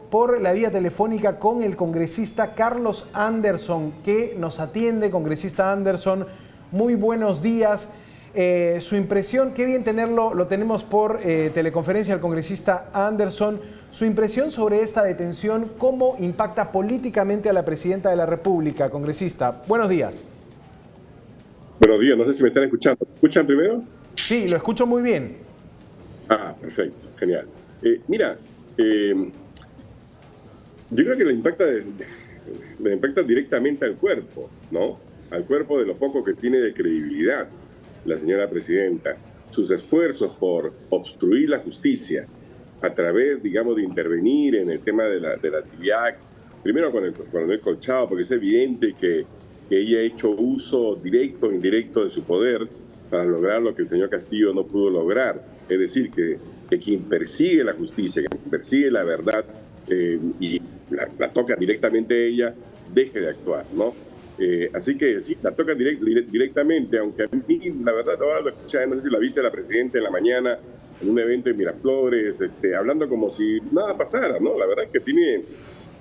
por la vía telefónica con el congresista Carlos Anderson, que nos atiende. Congresista Anderson, muy buenos días. Su impresión, qué bien tenerlo, lo tenemos por teleconferencia al congresista Anderson. Su impresión sobre esta detención, ¿cómo impacta políticamente a la presidenta de la República, congresista? Buenos días. Buenos días, no sé si me están escuchando. ¿Me escuchan primero? Sí, lo escucho muy bien. Ah, perfecto, genial. Mira, yo creo que le impacta directamente al cuerpo, ¿no? Al cuerpo de lo poco que tiene de credibilidad la señora presidenta. Sus esfuerzos por obstruir la justicia a través, digamos, de intervenir en el tema de la TIVIAC, primero con el coronel Colchado, porque es evidente que ella ha hecho uso directo o indirecto de su poder para lograr lo que el señor Castillo no pudo lograr. Es decir, que quien persigue la justicia, quien persigue la verdad y la toca directamente a ella, deje de actuar, ¿no? Así que sí, la toca directamente, aunque a mí, la verdad, ahora lo escuché, no sé si la viste a la presidenta en la mañana, en un evento en Miraflores, hablando como si nada pasara, ¿no? La verdad es que tiene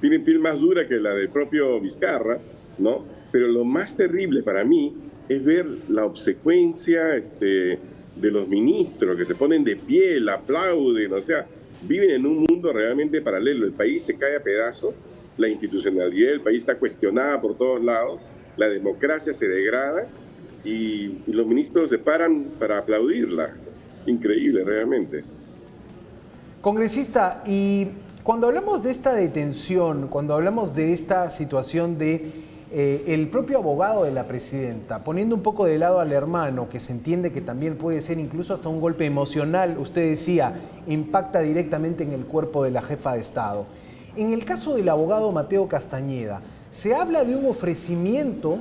piel más dura que la del propio Vizcarra, ¿no? Pero lo más terrible para mí es ver la obsecuencia de los ministros que se ponen de pie, la aplauden, o sea, viven en un mundo realmente paralelo. El país se cae a pedazos, la institucionalidad del país está cuestionada por todos lados, la democracia se degrada y los ministros se paran para aplaudirla. Increíble, realmente. Congresista, y cuando hablamos de esta detención, cuando hablamos de esta situación de el propio abogado de la presidenta, poniendo un poco de lado al hermano, que se entiende que también puede ser incluso hasta un golpe emocional, usted decía, impacta directamente en el cuerpo de la jefa de Estado. En el caso del abogado Mateo Castañeda, se habla de un ofrecimiento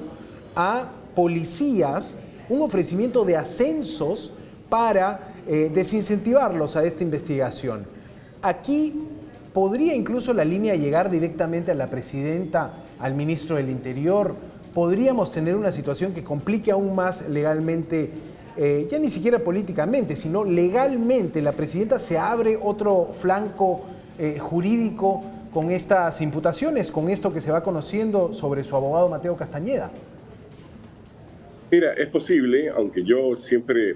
a policías, un ofrecimiento de ascensos para desincentivarlos a esta investigación. Aquí podría incluso la línea llegar directamente a la presidenta, al ministro del Interior. Podríamos tener una situación que complique aún más legalmente, ya ni siquiera políticamente, sino legalmente. La presidenta se abre otro flanco jurídico con estas imputaciones, con esto que se va conociendo sobre su abogado Mateo Castañeda. Mira, es posible, aunque yo siempre,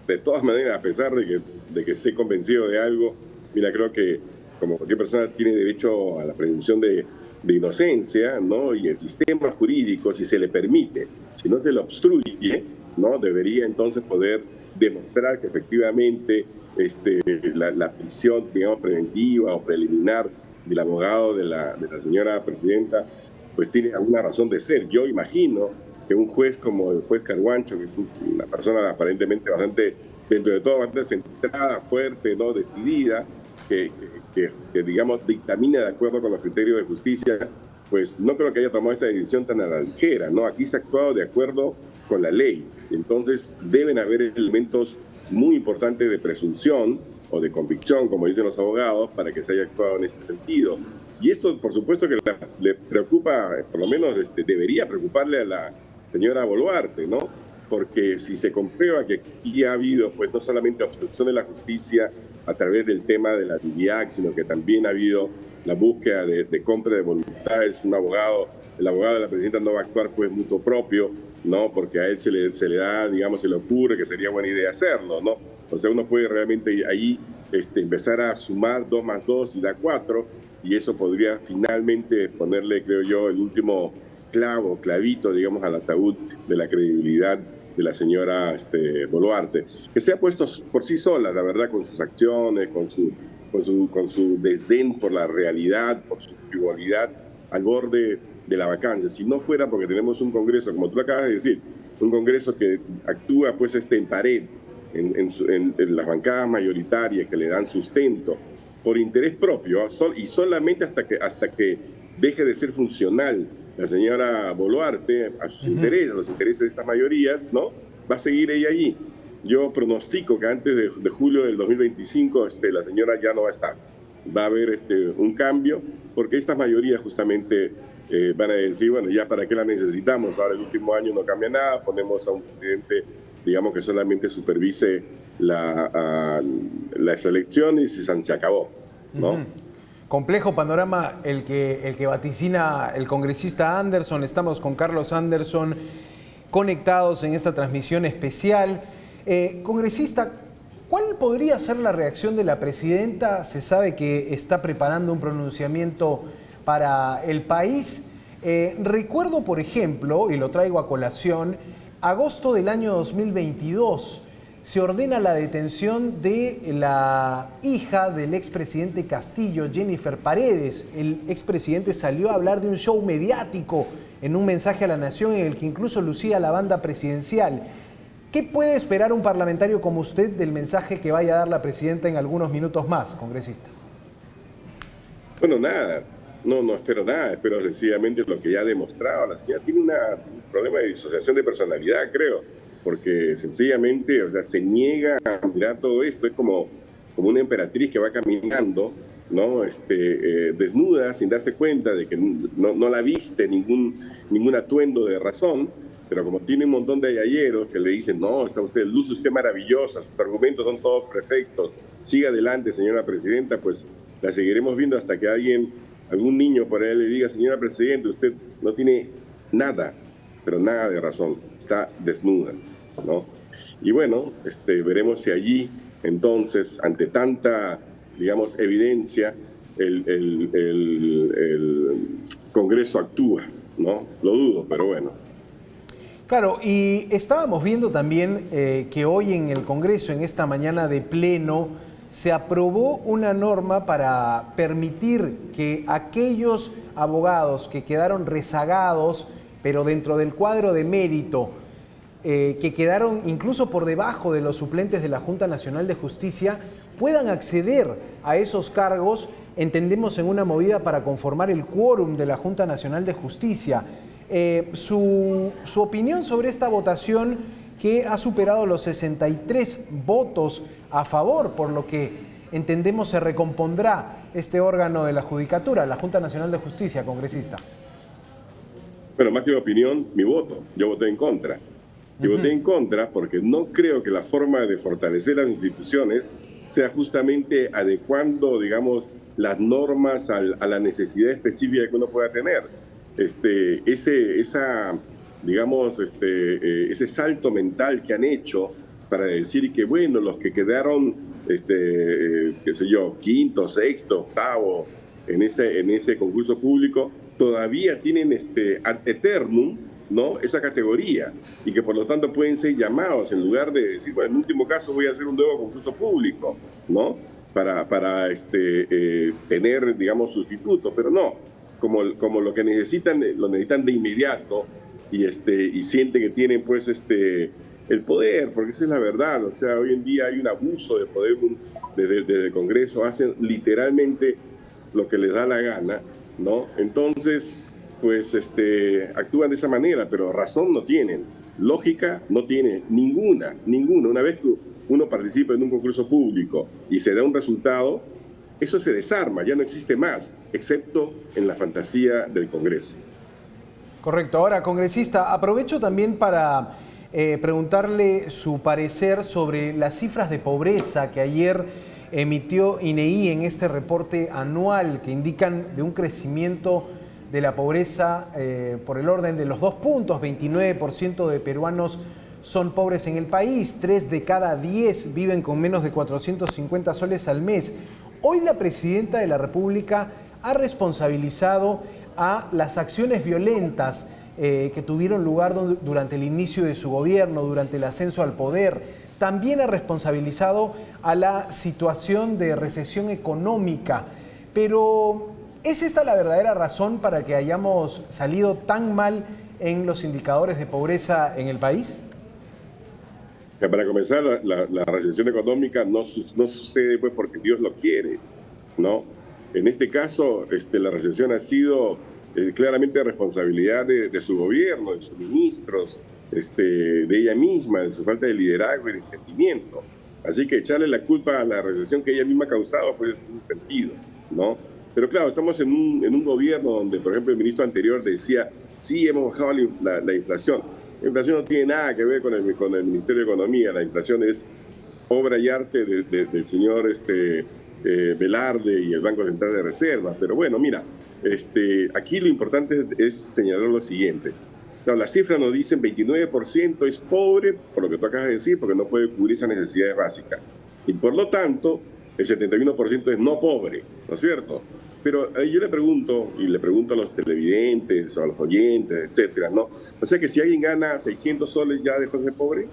de todas maneras, a pesar de que esté convencido de algo, mira, creo que como cualquier persona tiene derecho a la presunción de inocencia, ¿no? Y el sistema jurídico, si se le permite, si no se le obstruye, ¿no? Debería entonces poder demostrar que efectivamente la prisión, digamos, preventiva o preliminar del abogado de la señora presidenta, pues tiene alguna razón de ser. Yo imagino que un juez como el juez Carguancho, que es una persona aparentemente bastante, dentro de todo, bastante centrada, fuerte, ¿no? Decidida, que digamos, dictamina de acuerdo con los criterios de justicia, pues no creo que haya tomado esta decisión tan a la ligera, ¿no? Aquí se ha actuado de acuerdo con la ley. Entonces, deben haber elementos muy importantes de presunción o de convicción, como dicen los abogados, para que se haya actuado en ese sentido. Y esto, por supuesto, que le preocupa, por lo menos debería preocuparle a la señora Boluarte, ¿no? Porque si se comprueba que aquí ha habido, pues, no solamente obstrucción de la justicia a través del tema de la TIVIAC, sino que también ha habido la búsqueda de compra de voluntades. El abogado de la presidenta no va a actuar pues mutuo propio, ¿no? Porque a él se le da, digamos, se le ocurre que sería buena idea hacerlo, ¿no? O sea, uno puede realmente ahí empezar a sumar 2 más 2 y da 4, y eso podría finalmente ponerle, creo yo, el último clavito, digamos, al ataúd de la credibilidad de la señora Boluarte, que se ha puesto por sí sola, la verdad, con sus acciones, con su desdén por la realidad, por su frivolidad, al borde de la vacancia. Si no fuera porque tenemos un Congreso, como tú acabas de decir, un Congreso que actúa pues en pared, en las bancadas mayoritarias que le dan sustento por interés propio, y solamente hasta que deje de ser funcional la señora Boluarte a sus intereses, a los intereses de estas mayorías, ¿no? Va a seguir ella allí. Yo pronostico que antes de julio del 2025 la señora ya no va a estar. Va a haber un cambio, porque estas mayorías justamente van a decir, bueno, ya para qué la necesitamos, ahora el último año no cambia nada, ponemos a un presidente, digamos, que solamente supervise las elecciones y se acabó, ¿no? Complejo panorama el que vaticina el congresista Anderson. Estamos con Carlos Anderson conectados en esta transmisión especial. Congresista, ¿cuál podría ser la reacción de la presidenta? Se sabe que está preparando un pronunciamiento para el país. Recuerdo, por ejemplo, y lo traigo a colación, agosto del año 2022, se ordena la detención de la hija del expresidente Castillo, Jennifer Paredes. El expresidente salió a hablar de un show mediático en un mensaje a la nación en el que incluso lucía la banda presidencial. ¿Qué puede esperar un parlamentario como usted del mensaje que vaya a dar la presidenta en algunos minutos más, congresista? Bueno, nada. No espero nada. Espero sencillamente lo que ya ha demostrado. La señora tiene un problema de disociación de personalidad, creo. Porque sencillamente, o sea, se niega a mirar todo esto. Es como una emperatriz que va caminando, ¿no? Desnuda, sin darse cuenta de que no la viste ningún atuendo de razón, pero como tiene un montón de galleros que le dicen, no, luce usted maravillosa, sus argumentos son todos perfectos, siga adelante, señora presidenta, pues la seguiremos viendo hasta que algún niño por ahí le diga, señora presidenta, usted no tiene nada, pero nada de razón, está desnuda, ¿no? Y bueno, veremos si allí, entonces, ante tanta, digamos, evidencia, el Congreso actúa, ¿no? Lo dudo, pero bueno. Claro, y estábamos viendo también que hoy en el Congreso, en esta mañana de pleno, se aprobó una norma para permitir que aquellos abogados que quedaron rezagados, pero dentro del cuadro de mérito, que quedaron incluso por debajo de los suplentes de la Junta Nacional de Justicia, puedan acceder a esos cargos, entendemos en una movida para conformar el quórum de la Junta Nacional de Justicia. Su opinión sobre esta votación que ha superado los 63 votos a favor, por lo que entendemos se recompondrá este órgano de la Judicatura, la Junta Nacional de Justicia, congresista. Bueno, más que opinión, mi voto. Yo voté en contra. Y voté en contra porque no creo que la forma de fortalecer las instituciones sea justamente adecuando, digamos, las normas a la necesidad específica que uno pueda tener. Ese salto mental que han hecho para decir que, bueno, los que quedaron, quinto, sexto, octavo en ese concurso público, todavía tienen ad eternum, ¿no?, esa categoría, y que por lo tanto pueden ser llamados, en lugar de decir, bueno, en último caso voy a hacer un nuevo concurso público, ¿no?, para tener, digamos, sustituto, pero no, como lo que necesitan, lo necesitan de inmediato, y sienten que tienen, pues, el poder, porque esa es la verdad. O sea, hoy en día hay un abuso de poder desde el Congreso, hacen literalmente lo que les da la gana, ¿no? Entonces, pues, actúan de esa manera, pero razón no tienen, lógica no tiene ninguna. Una vez que uno participa en un concurso público y se da un resultado, eso se desarma, ya no existe más, excepto en la fantasía del Congreso. Correcto. Ahora, congresista, aprovecho también para preguntarle su parecer sobre las cifras de pobreza que ayer emitió INEI en este reporte anual, que indican de un crecimiento de la pobreza por el orden de los 2 puntos. 29% de peruanos son pobres en el país, 3 de cada 10 viven con menos de 450 soles al mes. Hoy la presidenta de la República ha responsabilizado a las acciones violentas que tuvieron lugar durante el inicio de su gobierno, durante el ascenso al poder. También ha responsabilizado a la situación de recesión económica. Pero, ¿es esta la verdadera razón para que hayamos salido tan mal en los indicadores de pobreza en el país? Para comenzar, la recesión económica no sucede pues porque Dios lo quiere, ¿no? En este caso, la recesión ha sido claramente responsabilidad de su gobierno, de sus ministros, de ella misma, de su falta de liderazgo y de entendimiento. Así que echarle la culpa a la recesión que ella misma ha causado, pues es un sentido, ¿no? Pero claro, estamos en un gobierno donde, por ejemplo, el ministro anterior decía, sí, hemos bajado la inflación. La inflación no tiene nada que ver con el Ministerio de Economía. La inflación es obra y arte del señor Velarde y el Banco Central de Reserva. Pero bueno, mira, aquí lo importante es señalar lo siguiente. Claro, las cifras nos dicen 29% es pobre, por lo que tú acabas de decir, porque no puede cubrir esas necesidades básicas. Y por lo tanto, el 71% es no pobre, ¿no es cierto? Pero yo le pregunto, y le pregunto a los televidentes, o a los oyentes, etcétera, ¿no? O sea que si alguien gana 600 soles, ¿ya dejó de ser pobre?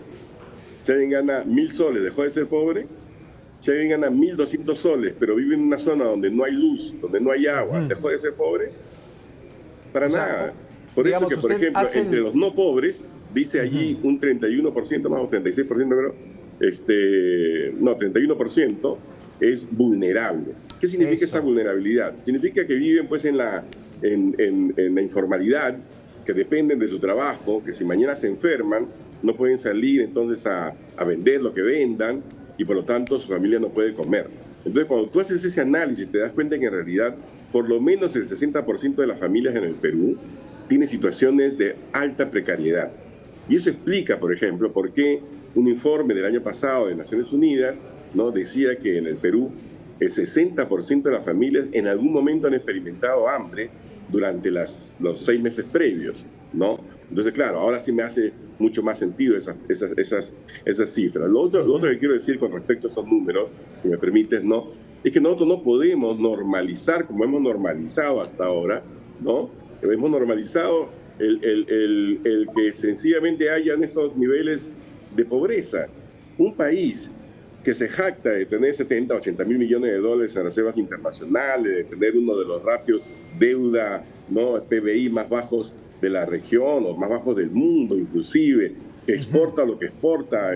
Si alguien gana 1.000 soles, ¿dejó de ser pobre? Si alguien gana 1.200 soles, pero vive en una zona donde no hay luz, donde no hay agua, ¿dejó de ser pobre? Para nada. Por digamos, eso que, por ejemplo, entre los no pobres, dice allí un 31% más o 36%, creo, 31% es vulnerable. ¿Qué significa esa vulnerabilidad? Significa que viven pues en la informalidad, que dependen de su trabajo, que si mañana se enferman, no pueden salir entonces a vender lo que vendan y por lo tanto su familia no puede comer. Entonces cuando tú haces ese análisis te das cuenta que en realidad por lo menos el 60% de las familias en el Perú tiene situaciones de alta precariedad. Y eso explica, por ejemplo, por qué un informe del año pasado de Naciones Unidas, ¿no?, decía que en el Perú el 60% de las familias en algún momento han experimentado hambre durante los 6 meses previos, ¿no? Entonces, claro, ahora sí me hace mucho más sentido esas cifras. Lo otro que quiero decir con respecto a estos números, si me permites, ¿no?, es que nosotros no podemos normalizar como hemos normalizado hasta ahora, ¿no? Hemos normalizado el que sencillamente hayan estos niveles de pobreza. Un país que se jacta de tener 70, 80 mil millones de dólares en reservas internacionales, de tener uno de los ratios deuda, ¿no?, PBI más bajos de la región o más bajos del mundo inclusive, que exporta lo que exporta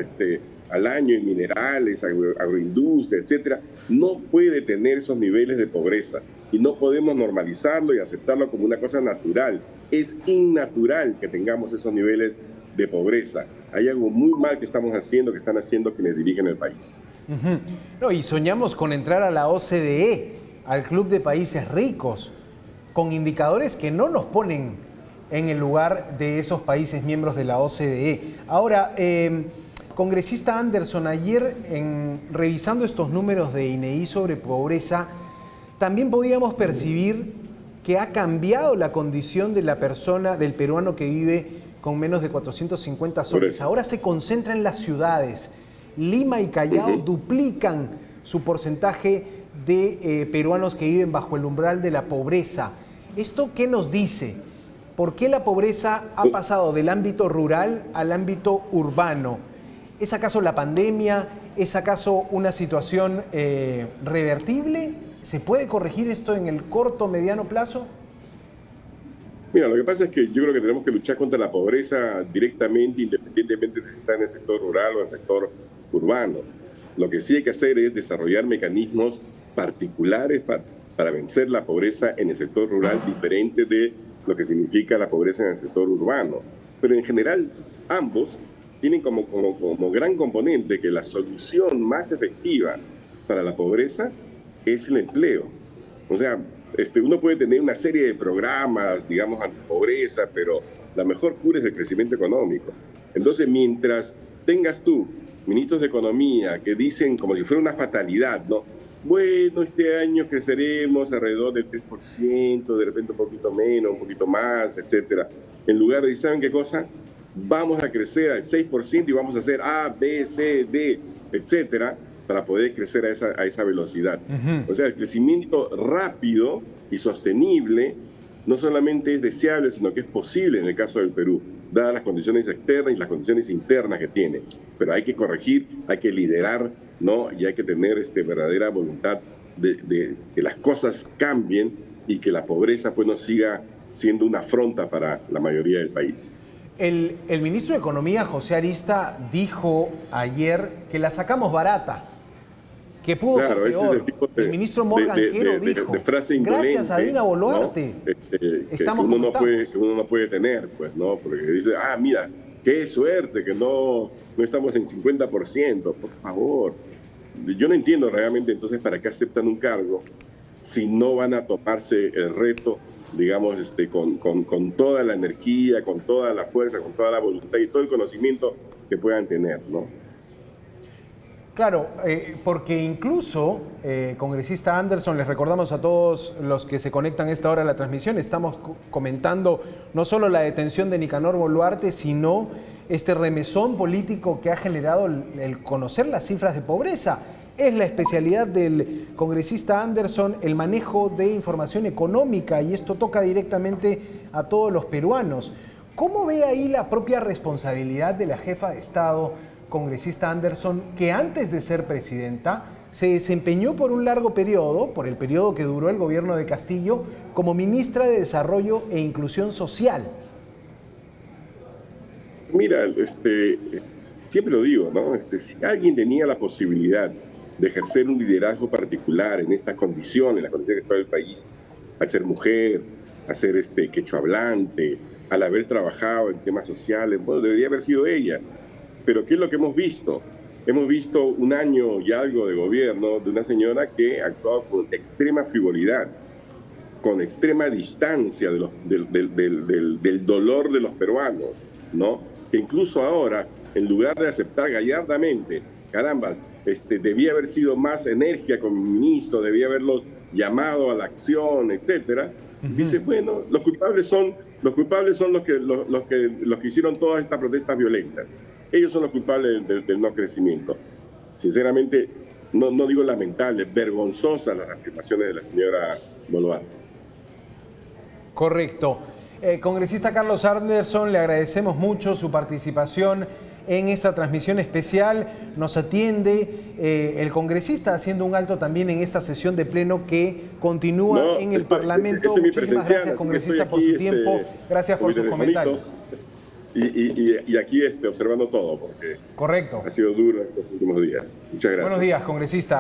al año en minerales, agroindustria, etcétera, no puede tener esos niveles de pobreza y no podemos normalizarlo y aceptarlo como una cosa natural. Es innatural que tengamos esos niveles de pobreza. Hay algo muy mal que estamos haciendo, que están haciendo quienes dirigen el país. No, y soñamos con entrar a la OCDE, al Club de Países Ricos, con indicadores que no nos ponen en el lugar de esos países miembros de la OCDE. Ahora, congresista Anderson, ayer revisando estos números de INEI sobre pobreza, también podíamos percibir que ha cambiado la condición de la persona, del peruano que vive con menos de 450 soles. Ahora se concentra en las ciudades. Lima y Callao duplican su porcentaje de peruanos que viven bajo el umbral de la pobreza. ¿Esto qué nos dice? ¿Por qué la pobreza ha pasado del ámbito rural al ámbito urbano? ¿Es acaso la pandemia? ¿Es acaso una situación revertible? ¿Se puede corregir esto en el corto o mediano plazo? Mira, lo que pasa es que yo creo que tenemos que luchar contra la pobreza directamente, independientemente de si está en el sector rural o en el sector urbano. Lo que sí hay que hacer es desarrollar mecanismos particulares para vencer la pobreza en el sector rural, diferente de lo que significa la pobreza en el sector urbano. Pero en general, ambos tienen como gran componente que la solución más efectiva para la pobreza es el empleo. O sea, uno puede tener una serie de programas, digamos, antipobreza, pero la mejor cura es el crecimiento económico. Entonces, mientras tengas tú ministros de Economía que dicen como si fuera una fatalidad, ¿no? Bueno, este año creceremos alrededor del 3%, de repente un poquito menos, un poquito más, etcétera. En lugar de, ¿saben qué cosa? Vamos a crecer al 6% y vamos a hacer A, B, C, D, etcétera, para poder crecer a esa velocidad. O sea, el crecimiento rápido y sostenible no solamente es deseable, sino que es posible en el caso del Perú, dadas las condiciones externas y las condiciones internas que tiene. Pero hay que corregir, hay que liderar, ¿no? Y hay que tener verdadera voluntad de que las cosas cambien y que la pobreza pues no siga siendo una afrenta para la mayoría del país. El ministro de Economía, José Arista, dijo ayer que la sacamos barata, que pudo ser peor. El ministro Morgan Quero dijo, de frase gracias a Dina Boluarte, ¿no? estamos que uno no puede tener, pues, ¿no? Porque dice, mira, qué suerte que no estamos en 50%, por favor. Yo no entiendo realmente entonces para qué aceptan un cargo si no van a tomarse el reto, digamos, con toda la energía, con toda la fuerza, con toda la voluntad y todo el conocimiento que puedan tener, ¿no? Claro, porque incluso, congresista Anderson, les recordamos a todos los que se conectan a esta hora a la transmisión, estamos comentando no solo la detención de Nicanor Boluarte, sino este remesón político que ha generado el conocer las cifras de pobreza. Es la especialidad del congresista Anderson el manejo de información económica y esto toca directamente a todos los peruanos. ¿Cómo ve ahí la propia responsabilidad de la jefa de Estado, congresista Anderson, que antes de ser presidenta se desempeñó por un largo periodo, por el periodo que duró el gobierno de Castillo, como ministra de Desarrollo e Inclusión Social? Mira, siempre lo digo, ¿no? Si alguien tenía la posibilidad de ejercer un liderazgo particular en estas condiciones, las condiciones que está el país, al ser mujer, al ser quechua hablante, al haber trabajado en temas sociales, bueno, debería haber sido ella. Pero ¿qué es lo que hemos visto? Hemos visto un año y algo de gobierno de una señora que ha actuado con extrema frivolidad, con extrema distancia del dolor de los peruanos, ¿no? Que incluso ahora, en lugar de aceptar gallardamente, carambas, debía haber sido más enérgica con mi ministro, debía haberlo llamado a la acción, etcétera. Dice, bueno, los culpables son los que hicieron todas estas protestas violentas. Ellos son los culpables del no crecimiento. Sinceramente, no digo lamentables, vergonzosas las afirmaciones de la señora Boluarte. Correcto. Congresista Carlos Anderson, le agradecemos mucho su participación en esta transmisión especial. Nos atiende el congresista haciendo un alto también en esta sesión de pleno que continúa en el Parlamento. Muchísimas gracias, congresista, por su tiempo. Gracias por sus comentarios. Y aquí observando todo, porque correcto, ha sido duro estos últimos días. Muchas gracias. Buenos días, congresista.